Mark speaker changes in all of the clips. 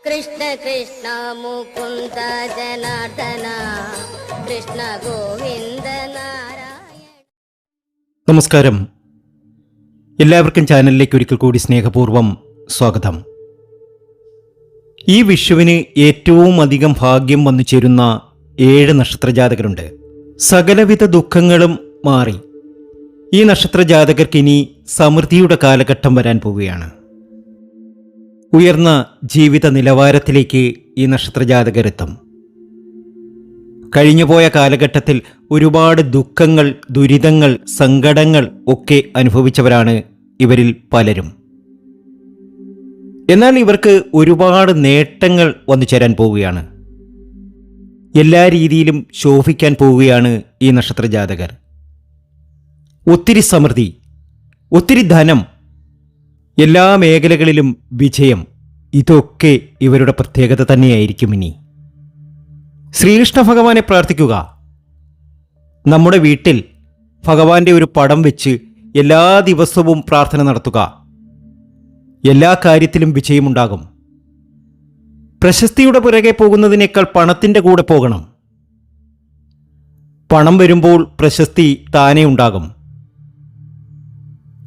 Speaker 1: കൃഷ്ണ കൃഷ്ണ മുകുന്ദ ജനാർദ്ദന കൃഷ്ണ ഗോവിന്ദ നാരായണ.
Speaker 2: നമസ്കാരം. എല്ലാവർക്കും ചാനലിലേക്ക് ഒരിക്കൽ കൂടി സ്നേഹപൂർവ്വം സ്വാഗതം. ഈ വിഷുവിന് ഏറ്റവും അധികം ഭാഗ്യം വന്നു ചേരുന്ന 7 നക്ഷത്രജാതകരുണ്ട്. സകലവിധ ദുഃഖങ്ങളും മാറി ഈ നക്ഷത്രജാതകർക്ക് ഇനി സമൃദ്ധിയുടെ കാലഘട്ടം വരാൻ പോവുകയാണ്. ഉയർന്ന ജീവിത നിലവാരത്തിലേക്ക് ഈ നക്ഷത്രജാതകരെത്തും. കഴിഞ്ഞുപോയ കാലഘട്ടത്തിൽ ഒരുപാട് ദുഃഖങ്ങൾ, ദുരിതങ്ങൾ, സങ്കടങ്ങൾ ഒക്കെ അനുഭവിച്ചവരാണ് ഇവരിൽ പലരും. എന്നാൽ ഇവർക്ക് ഒരുപാട് നേട്ടങ്ങൾ വന്നു ചേരാൻ പോവുകയാണ്. എല്ലാ രീതിയിലും ശോഭിക്കാൻ പോവുകയാണ് ഈ നക്ഷത്രജാതകർ. ഒത്തിരി സമൃദ്ധി, ഒത്തിരി ധനം, എല്ലാ മേഖലകളിലും വിജയം, ഇതൊക്കെ ഇവരുടെ പ്രത്യേകത തന്നെയായിരിക്കും. ഇനി ശ്രീകൃഷ്ണ ഭഗവാനെ പ്രാർത്ഥിക്കുക. നമ്മുടെ വീട്ടിൽ ഭഗവാന്റെ ഒരു പടം വെച്ച് എല്ലാ ദിവസവും പ്രാർത്ഥന നടത്തുക. എല്ലാ കാര്യത്തിലും വിജയമുണ്ടാകും. പ്രശസ്തിയുടെ പുറകെ പോകുന്നതിനേക്കാൾ പണത്തിൻ്റെ കൂടെ പോകണം. പണം വരുമ്പോൾ പ്രശസ്തി താനേ ഉണ്ടാകും.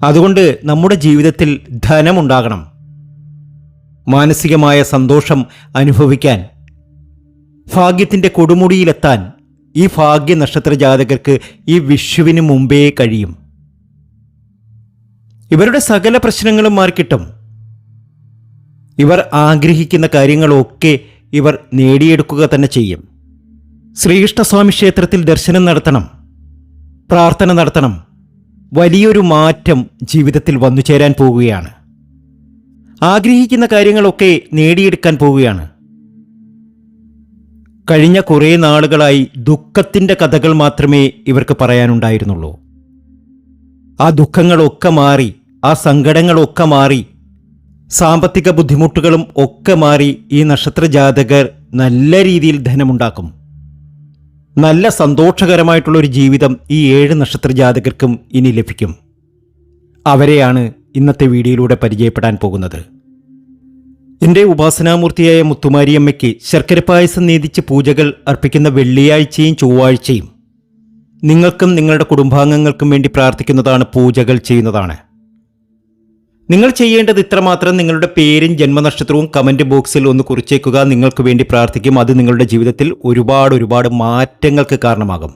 Speaker 2: അതുകൊണ്ട് നമ്മുടെ ജീവിതത്തിൽ ധനമുണ്ടാകണം. മാനസികമായ സന്തോഷം അനുഭവിക്കാൻ, ഭാഗ്യത്തിൻ്റെ കൊടുമുടിയിലെത്താൻ ഈ ഭാഗ്യ നക്ഷത്ര ജാതകർക്ക് ഈ വിഷുവിന് മുമ്പേ കഴിയും. ഇവരുടെ സകല പ്രശ്നങ്ങളും മാറിക്കിട്ടും. ഇവർ ആഗ്രഹിക്കുന്ന കാര്യങ്ങളൊക്കെ ഇവർ നേടിയെടുക്കുക തന്നെ ചെയ്യും. ശ്രീകൃഷ്ണസ്വാമി ക്ഷേത്രത്തിൽ ദർശനം നടത്തണം, പ്രാർത്ഥന നടത്തണം. വലിയൊരു മാറ്റം ജീവിതത്തിൽ വന്നു ചേരാൻ പോവുകയാണ്. ആഗ്രഹിക്കുന്ന കാര്യങ്ങളൊക്കെ നേടിയെടുക്കാൻ പോവുകയാണ്. കഴിഞ്ഞ കുറേ നാളുകളായി ദുഃഖത്തിൻ്റെ കഥകൾ മാത്രമേ ഇവർക്ക് പറയാനുണ്ടായിരുന്നുള്ളൂ. ആ ദുഃഖങ്ങളൊക്കെ മാറി, ആ സങ്കടങ്ങളൊക്കെ മാറി, സാമ്പത്തിക ബുദ്ധിമുട്ടുകളും ഒക്കെ മാറി ഈ നക്ഷത്രജാതകർ നല്ല രീതിയിൽ ധനമുണ്ടാക്കും. നല്ല സന്തോഷകരമായിട്ടുള്ളൊരു ജീവിതം ഈ 7 നക്ഷത്രജാതകർക്കും ഇനി ലഭിക്കും. അവരെയാണ് ഇന്നത്തെ വീഡിയോയിലൂടെ പരിചയപ്പെടാൻ പോകുന്നത്. എൻ്റെ ഉപാസനാമൂർത്തിയായ മുത്തുമാരിയമ്മയ്ക്ക് ശർക്കര പായസം നീതിച്ച് പൂജകൾ അർപ്പിക്കുന്ന വെള്ളിയാഴ്ചയും ചൊവ്വാഴ്ചയും നിങ്ങൾക്കും നിങ്ങളുടെ കുടുംബാംഗങ്ങൾക്കും വേണ്ടി പ്രാർത്ഥിക്കുന്നതാണ്, പൂജകൾ ചെയ്യുന്നതാണ്. നിങ്ങൾ ചെയ്യേണ്ടത് ഇത്രമാത്രം: നിങ്ങളുടെ പേരും ജന്മനക്ഷത്രവും കമൻറ്റ് ബോക്സിൽ ഒന്ന് കുറിച്ചേക്കുക. നിങ്ങൾക്ക് വേണ്ടി പ്രാർത്ഥിക്കും. അത് നിങ്ങളുടെ ജീവിതത്തിൽ ഒരുപാട് മാറ്റങ്ങൾക്ക് കാരണമാകും.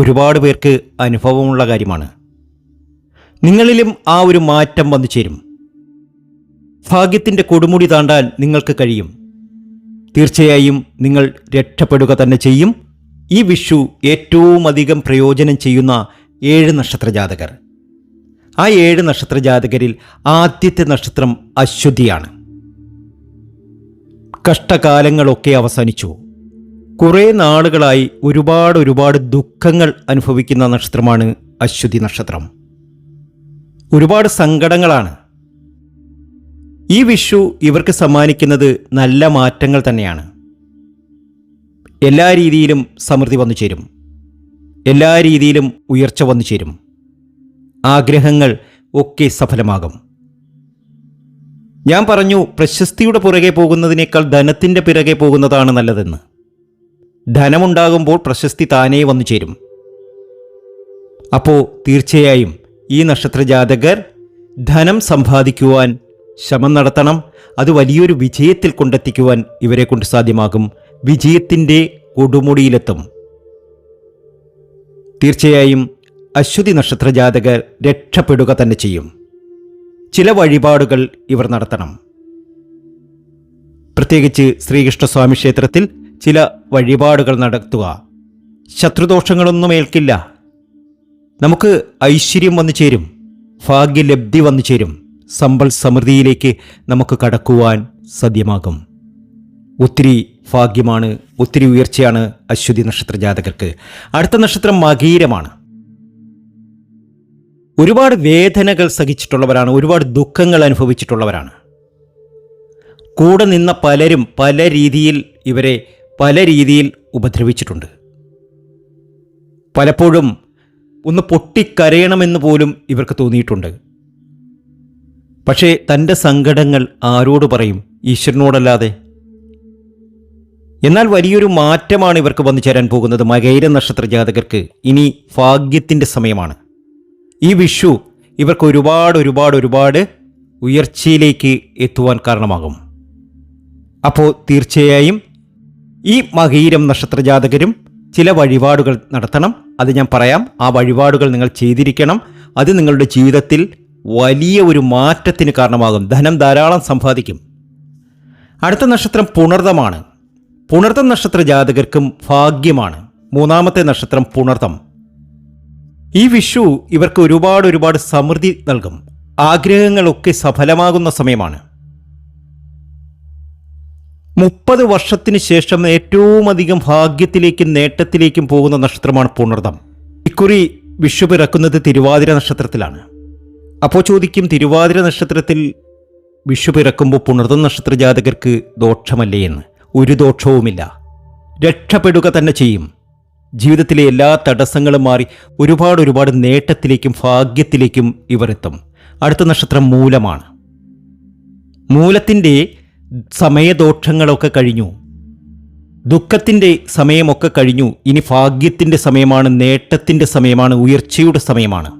Speaker 2: ഒരുപാട് പേർക്ക് അനുഭവമുള്ള കാര്യമാണ്. നിങ്ങളിലും ആ ഒരു മാറ്റം വന്നു ചേരും. ഭാഗ്യത്തിൻ്റെ കൊടുമുടി താണ്ടാൻ നിങ്ങൾക്ക് കഴിയും. തീർച്ചയായും നിങ്ങൾ രക്ഷപ്പെടുക തന്നെ ചെയ്യും. ഈ വിഷു ഏറ്റവും അധികം പ്രയോജനം ചെയ്യുന്ന 7 നക്ഷത്രജാതകർ. ആ 7 നക്ഷത്രജാതകരിൽ ആദ്യത്തെ നക്ഷത്രം അശ്വതിയാണ്. കഷ്ടകാലങ്ങളൊക്കെ അവസാനിച്ചു. കുറേ നാളുകളായി ഒരുപാട് ദുഃഖങ്ങൾ അനുഭവിക്കുന്ന നക്ഷത്രമാണ് അശ്വതി നക്ഷത്രം. ഒരുപാട് സങ്കടങ്ങളാണ്. ഈ വിഷു ഇവർക്ക് സമ്മാനിക്കുന്നത് നല്ല മാറ്റങ്ങൾ തന്നെയാണ്. എല്ലാ രീതിയിലും സമൃദ്ധി വന്നു ചേരും. എല്ലാ രീതിയിലും ഉയർച്ച വന്നു ചേരും. ആഗ്രഹങ്ങൾ ഒക്കെ സഫലമാകും. ഞാൻ പറഞ്ഞു, പ്രശസ്തിയുടെ പുറകെ പോകുന്നതിനേക്കാൾ ധനത്തിൻ്റെ പിറകെ പോകുന്നതാണ് നല്ലതെന്ന്. ധനമുണ്ടാകുമ്പോൾ പ്രശസ്തി താനേ വന്നു ചേരും. അപ്പോൾ തീർച്ചയായും ഈ നക്ഷത്രജാതകർ ധനം സമ്പാദിക്കുവാൻ ശ്രമം നടത്തണം. അത് വലിയൊരു വിജയത്തിൽ കൊണ്ടെത്തിക്കുവാൻ ഇവരെ കൊണ്ട് സാധ്യമാകും. വിജയത്തിൻ്റെ കൊടുമുടിയിലെത്തും. തീർച്ചയായും അശ്വതി നക്ഷത്രജാതകർ രക്ഷപ്പെടുക തന്നെ ചെയ്യും. ചില വഴിപാടുകൾ ഇവർ നടത്തണം. പ്രത്യേകിച്ച് ശ്രീകൃഷ്ണസ്വാമി ക്ഷേത്രത്തിൽ ചില വഴിപാടുകൾ നടത്തുക. ശത്രുദോഷങ്ങളൊന്നും ഏൽക്കില്ല. നമുക്ക് ഐശ്വര്യം വന്നു ചേരും. ഭാഗ്യലബ്ധി വന്നു ചേരും. സമ്പൽ സമൃദ്ധിയിലേക്ക് നമുക്ക് കടക്കുവാൻ സാധ്യമാകും. ഒത്തിരി ഭാഗ്യമാണ്, ഒത്തിരി ഉയർച്ചയാണ് അശ്വതി നക്ഷത്രജാതകർക്ക്. അടുത്ത നക്ഷത്രം മകീരമാണ്. ഒരുപാട് വേദനകൾ സഹിച്ചിട്ടുള്ളവരാണ്. ഒരുപാട് ദുഃഖങ്ങൾ അനുഭവിച്ചിട്ടുള്ളവരാണ്. കൂടെ നിന്ന പലരും പല രീതിയിൽ ഇവരെ പല രീതിയിൽ ഉപദ്രവിച്ചിട്ടുണ്ട്. പലപ്പോഴും ഒന്ന് പൊട്ടിക്കരയണമെന്ന് പോലും ഇവർക്ക് തോന്നിയിട്ടുണ്ട്. പക്ഷേ തൻ്റെ സങ്കടങ്ങൾ ആരോട് പറയും? ഈശ്വരനോടല്ലാതെ. എന്നാൽ വലിയൊരു മാറ്റമാണ് ഇവർക്ക് വന്നു ചേരാൻ പോകുന്നത്. മകയിര നക്ഷത്ര ജാതകർക്ക് ഇനി ഭാഗ്യത്തിൻ്റെ സമയമാണ്. ഈ വിഷു ഇവർക്ക് ഒരുപാട് ഉയർച്ചയിലേക്ക് എത്തുവാൻ കാരണമാകും. അപ്പോൾ തീർച്ചയായും ഈ മകയിരം നക്ഷത്ര ജാതകരും ചില വഴിപാടുകൾ നടത്തണം. അത് ഞാൻ പറയാം. ആ വഴിപാടുകൾ നിങ്ങൾ ചെയ്തിരിക്കണം. അത് നിങ്ങളുടെ ജീവിതത്തിൽ വലിയ ഒരു മാറ്റത്തിന് കാരണമാകും. ധനം ധാരാളം സമ്പാദിക്കും. അടുത്ത നക്ഷത്രം പുണർതമാണ്. പുണർതം നക്ഷത്ര ജാതകർക്കും ഭാഗ്യമാണ്. മൂന്നാമത്തെ നക്ഷത്രം പുണർതം. ഈ വിഷു ഇവർക്ക് ഒരുപാട് സമൃദ്ധി നൽകും. ആഗ്രഹങ്ങളൊക്കെ സഫലമാകുന്ന സമയമാണ്. 30 വർഷത്തിന് ശേഷം ഏറ്റവും അധികം ഭാഗ്യത്തിലേക്കും നേട്ടത്തിലേക്കും പോകുന്ന നക്ഷത്രമാണ് പുണർതം. ഇക്കുറി വിഷു പിറക്കുന്നത് തിരുവാതിര നക്ഷത്രത്തിലാണ്. അപ്പോൾ ചോദിക്കും, തിരുവാതിര നക്ഷത്രത്തിൽ വിഷു പിറക്കുമ്പോൾ പുണർതം നക്ഷത്ര ജാതകർക്ക് ദോഷമല്ലേ എന്ന്. ഒരു ദോഷവുമില്ല. രക്ഷപ്പെടുക തന്നെ ചെയ്യും. ജീവിതത്തിലെ എല്ലാ തടസ്സങ്ങളും മാറി ഒരുപാട് നേട്ടത്തിലേക്കും ഭാഗ്യത്തിലേക്കും ഇവർ എത്തും. അടുത്ത നക്ഷത്രം മൂലമാണ്. മൂലത്തിൻ്റെ സമയദോഷങ്ങളൊക്കെ കഴിഞ്ഞു. ദുഃഖത്തിൻ്റെ സമയമൊക്കെ കഴിഞ്ഞു. ഇനി ഭാഗ്യത്തിൻ്റെ സമയമാണ്, നേട്ടത്തിൻ്റെ സമയമാണ്, ഉയർച്ചയുടെ സമയമാണ്.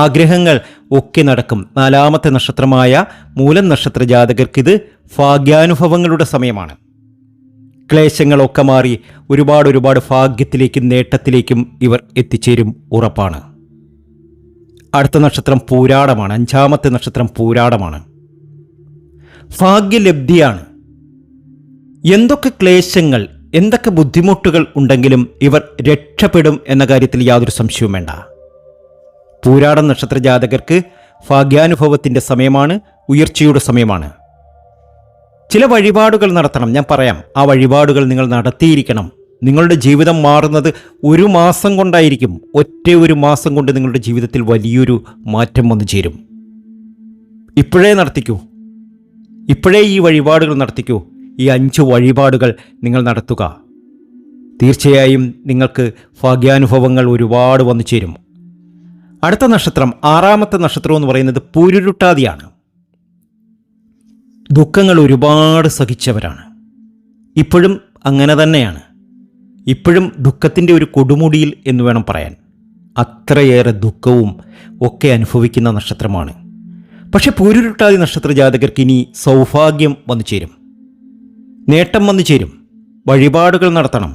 Speaker 2: ആഗ്രഹങ്ങൾ ഒക്കെ നടക്കും. നാലാമത്തെ നക്ഷത്രമായ മൂലം നക്ഷത്ര ജാതകർക്കിത് ഭാഗ്യാനുഭവങ്ങളുടെ സമയമാണ്. ക്ലേശങ്ങളൊക്കെ മാറി ഒരുപാട് ഭാഗ്യത്തിലേക്കും നേട്ടത്തിലേക്കും ഇവർ എത്തിച്ചേരും, ഉറപ്പാണ്. അടുത്ത നക്ഷത്രം പൂരാടമാണ്. 5-ാമത്തെ നക്ഷത്രം പൂരാടമാണ്. ഭാഗ്യലബ്ധിയാണ്. എന്തൊക്കെ ക്ലേശങ്ങൾ, എന്തൊക്കെ ബുദ്ധിമുട്ടുകൾ ഉണ്ടെങ്കിലും ഇവർ രക്ഷപ്പെടും എന്ന കാര്യത്തിൽ യാതൊരു സംശയവും വേണ്ട. പൂരാടം നക്ഷത്ര ജാതകർക്ക് ഭാഗ്യാനുഭവത്തിൻ്റെ സമയമാണ്, ഉയർച്ചയുടെ സമയമാണ്. ചില വഴിപാടുകൾ നടത്തണം. ഞാൻ പറയാം. ആ വഴിപാടുകൾ നിങ്ങൾ നടത്തിയിരിക്കണം. നിങ്ങളുടെ ജീവിതം മാറുന്നത് 1 മാസം കൊണ്ടായിരിക്കും. ഒറ്റ 1 മാസം കൊണ്ട് നിങ്ങളുടെ ജീവിതത്തിൽ വലിയൊരു മാറ്റം വന്നു ചേരും. ഇപ്പോഴേ നടത്തിക്കൂ. ഇപ്പോഴേ ഈ വഴിപാടുകൾ നടത്തിക്കൂ. ഈ 5 വഴിപാടുകൾ നിങ്ങൾ നടത്തുക. തീർച്ചയായും നിങ്ങൾക്ക് ഭാഗ്യാനുഭവങ്ങൾ ഒരുപാട് വന്നു ചേരും. അടുത്ത നക്ഷത്രം 6-ാമത്തെ നക്ഷത്രം എന്ന് പറയുന്നത് പൂരുരുട്ടാതിയാണ്. ദുഃഖങ്ങൾ ഒരുപാട് സഹിച്ചവരാണ്. ഇപ്പോഴും അങ്ങനെ തന്നെയാണ്. ഇപ്പോഴും ദുഃഖത്തിൻ്റെ ഒരു കൊടുമുടിയിൽ എന്ന് വേണം പറയാൻ. അത്രയേറെ ദുഃഖവും ഒക്കെ അനുഭവിക്കുന്ന നക്ഷത്രമാണ്. പക്ഷെ പൂരുരുട്ടാതി നക്ഷത്ര ജാതകർക്ക് ഇനി സൗഭാഗ്യം വന്നു ചേരും, നേട്ടം വന്നു ചേരും. വഴിപാടുകൾ നടത്തണം.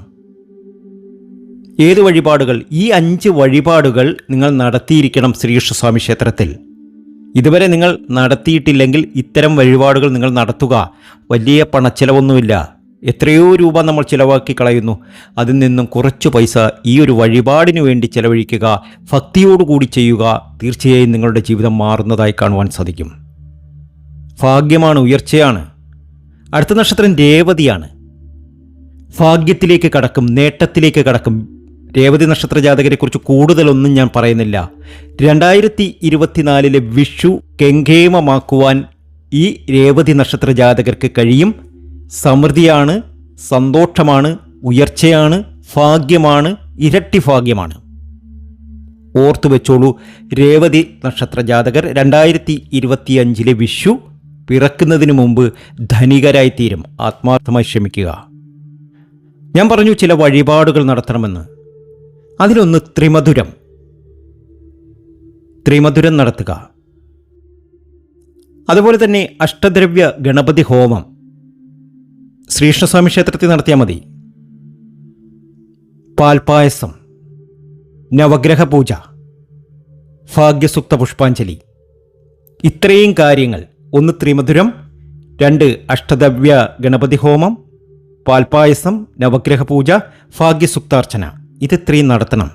Speaker 2: ഏത് വഴിപാടുകൾ? ഈ 5 വഴിപാടുകൾ നിങ്ങൾ നടത്തിയിരിക്കണം ശ്രീകൃഷ്ണസ്വാമി ക്ഷേത്രത്തിൽ. ഇതുവരെ നിങ്ങൾ നടത്തിയിട്ടില്ലെങ്കിൽ ഇത്തരം വഴിപാടുകൾ നിങ്ങൾ നടത്തുക. വലിയ പണച്ചിലവൊന്നുമില്ല. എത്രയോ രൂപ നമ്മൾ ചിലവാക്കി കളയുന്നു. അതിൽ നിന്നും കുറച്ച് പൈസ ഈ ഒരു വഴിപാടിനു വേണ്ടി ചിലവഴിക്കുക. ഭക്തിയോടുകൂടി ചെയ്യുക. തീർച്ചയായും നിങ്ങളുടെ ജീവിതം മാറുന്നതായി കാണുവാൻ സാധിക്കും. ഭാഗ്യമാണ്, ഉയർച്ചയാണ്. അടുത്ത നക്ഷത്രം രേവതിയാണ്. ഭാഗ്യത്തിലേക്ക് കടക്കും, നേട്ടത്തിലേക്ക് കടക്കും. രേവതി നക്ഷത്ര ജാതകരെക്കുറിച്ച് കൂടുതലൊന്നും ഞാൻ പറയുന്നില്ല. 2024 വിഷു കെങ്കേമമാക്കുവാൻ ഈ രേവതി നക്ഷത്ര ജാതകർക്ക് കഴിയും. സമൃദ്ധിയാണ്, സന്തോഷമാണ്, ഉയർച്ചയാണ്, ഭാഗ്യമാണ്, ഇരട്ടി ഭാഗ്യമാണ്. ഓർത്തു വെച്ചോളൂ, രേവതി നക്ഷത്ര ജാതകർ 2025 വിഷു പിറക്കുന്നതിന് മുമ്പ് ധനികരായിത്തീരും. ആത്മാർത്ഥമായി ശ്രമിക്കുക. ഞാൻ പറഞ്ഞു ചില വഴിപാടുകൾ നടത്തണമെന്ന്. അതിലൊന്ന് ത്രിമധുരം നടത്തുക. അതുപോലെ തന്നെ അഷ്ടദ്രവ്യ ഗണപതി ഹോമം ശ്രീകൃഷ്ണസ്വാമി ക്ഷേത്രത്തിൽ നടത്തിയാൽ മതി. പാൽപായസം, നവഗ്രഹ പൂജ, ഭാഗ്യസുക്ത പുഷ്പാഞ്ജലി, ഇത്രയും കാര്യങ്ങൾ. 1 ത്രിമധുരം, 2 അഷ്ടദ്രവ്യ ഗണപതി ഹോമം, പാൽപായസം, നവഗ്രഹ പൂജ, ഭാഗ്യസുക്താർച്ചന. ഇത് 3 നടത്തണം.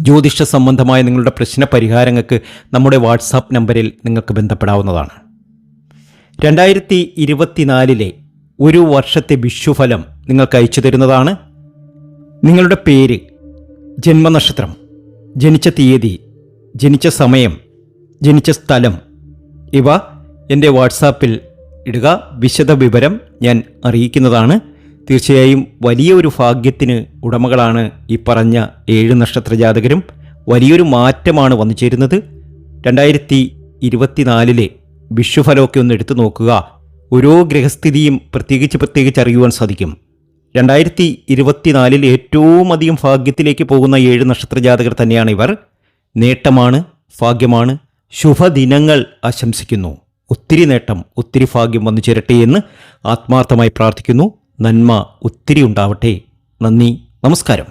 Speaker 2: ജ്യോതിഷ സംബന്ധമായ നിങ്ങളുടെ പ്രശ്ന പരിഹാരങ്ങൾക്ക് നമ്മുടെ വാട്സാപ്പ് നമ്പറിൽ നിങ്ങൾക്ക് ബന്ധപ്പെടാവുന്നതാണ്. 2024 ഒരു വർഷത്തെ വിഷുഫലം നിങ്ങൾക്ക് അയച്ചു തരുന്നതാണ്. നിങ്ങളുടെ പേര്, ജന്മനക്ഷത്രം, ജനിച്ച തീയതി, ജനിച്ച സമയം, ജനിച്ച സ്ഥലം ഇവ എൻ്റെ വാട്സാപ്പിൽ ഇടുക. വിശദ വിവരം ഞാൻ അറിയിക്കുന്നതാണ്. തീർച്ചയായും വലിയൊരു ഭാഗ്യത്തിന് ഉടമകളാണ് ഈ പറഞ്ഞ 7 നക്ഷത്ര ജാതകരും. വലിയൊരു മാറ്റമാണ് വന്നു ചേരുന്നത്. 2024 വിഷുഫലമൊക്കെ ഒന്ന് എടുത്തു നോക്കുക. ഓരോ ഗ്രഹസ്ഥിതിയും പ്രത്യേകിച്ച് അറിയുവാൻ സാധിക്കും. 2024 ഏറ്റവും അധികം ഭാഗ്യത്തിലേക്ക് പോകുന്ന 7 നക്ഷത്രജാതകർ തന്നെയാണ് ഇവർ. നേട്ടമാണ്, ഭാഗ്യമാണ്, ശുഭദിനങ്ങൾ ആശംസിക്കുന്നു. ഒത്തിരി നേട്ടം, ഒത്തിരി ഭാഗ്യം വന്നു ചേരട്ടെ എന്ന് ആത്മാർത്ഥമായി പ്രാർത്ഥിക്കുന്നു. നന്മ ഒത്തിരി ഉണ്ടാവട്ടെ. നന്ദി, നമസ്കാരം.